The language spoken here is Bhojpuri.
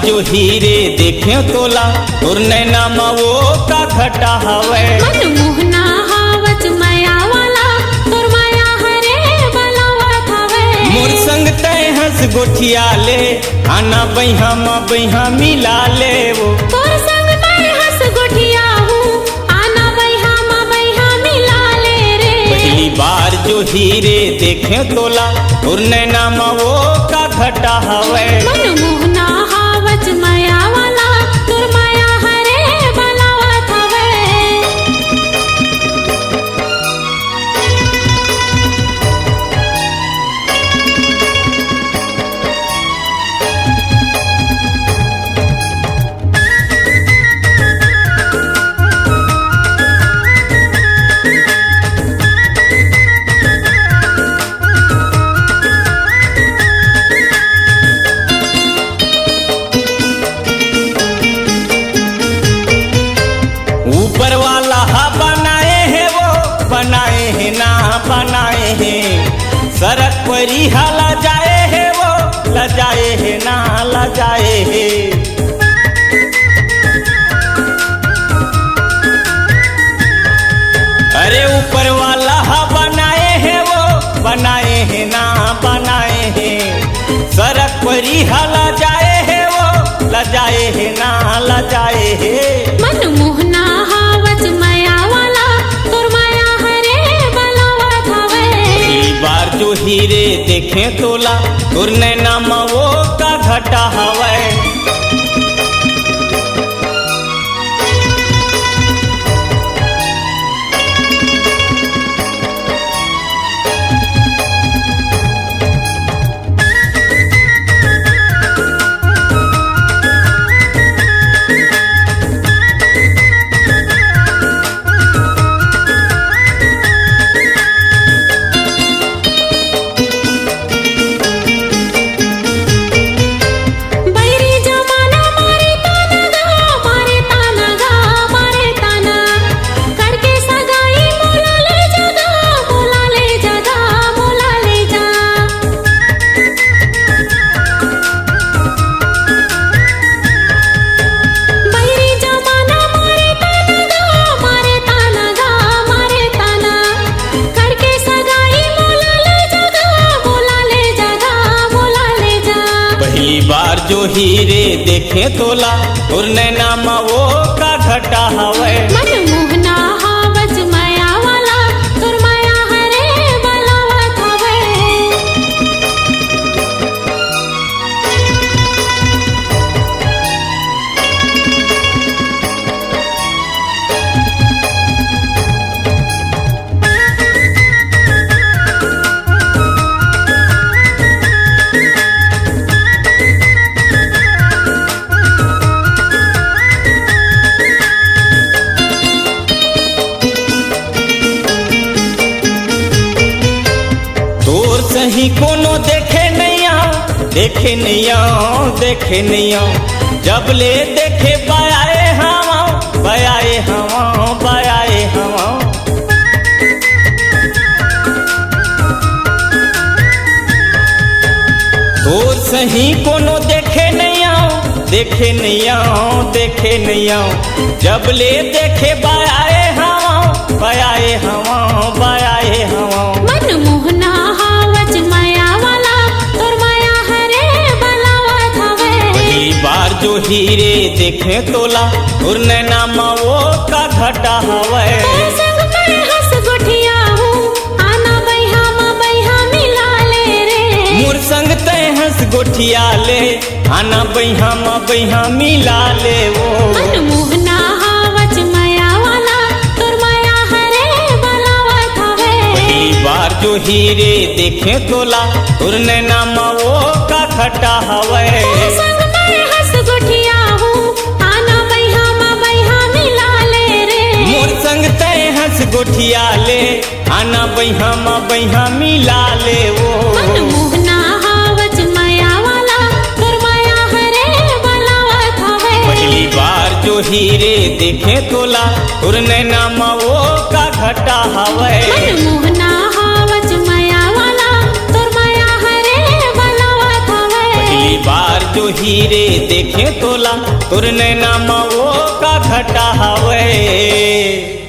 जो हीरे देखे तोला और नैना वो का घटा हवे मनमोहना हावच माया वाला तोर माया हरे बलावत हवे मोर संग तय हंस गोठिया ले आना बैहा मिला ले वो तोर संग मैं हंस गोठिया हूँ आना बैहा मिला ले रे पहली बार जो हीरे देखे तोला और नैना वो का घटा हवे मनमोहना हावच माया वाला तोर माया हरे बलावत हवे ऊपर वाला हा बनाए हैं वो बनाए हैं ना बनाए हैं सड़क पर ही ला जाए है वो ला जाए है ना ला जाए है अरे ऊपर वाला हा बनाए हैं वो बनाए हैं ना बनाए हैं सड़क पर ही ला जाए है वो ला जाए है ना ला जाए है मनमोहना हावच माया वाला तोर माया हरे बलावत हवे पहली बार जो हीरे देखे तोला और नैना वो का घटा हवे बैरी जमाना मारे ताना करके सगाई मोला ले जा बैरी जमाना मारे ताना करके सगाई मोला ले जा पहली बार जो हीरे देखे तोला और नैना वो का घटा हवे मनमोहना हावच माया वाला तोर माया हरे बलावत हवे तोर सही कोनो देखे नैया जब ले देखे बयाए हवा तोर सही कोनो देखे नैया जब ले देखे बयाए हवा मनमोहना हावच माया वाला तोर माया हरे बलावत हवे पहली बार जो हीरे देखे तोला और नैना वो का घटा हवे तोर संग मैं हंस गोठिया हूँ आना बैहा मिला ले रे मोर संग तय हंस गोठिया ले आना बैहा मिला ले वो मनमोहना हावच माया वाला तोर माया हरे बलावत हवे पहली बार जो हीरे देखे तोला और नैना वो का घटा हवे तोर संग मैं हंस गोठिया हूँ आना बैहा मिला ले रे मोर संग तय हंस गोठिया ले आना बैहा मिला ले वो मनमोहना हावच माया वाला तोर माया हरे बलावत हवे पहली बार जो हीरे देखे तोला और नैना वो का घटा हवे मनमोहना हावच माया वाला तोर माया हरे बलावत हवे बार जो हीरे देखे तोला तोर नैना मो का घटा हवे।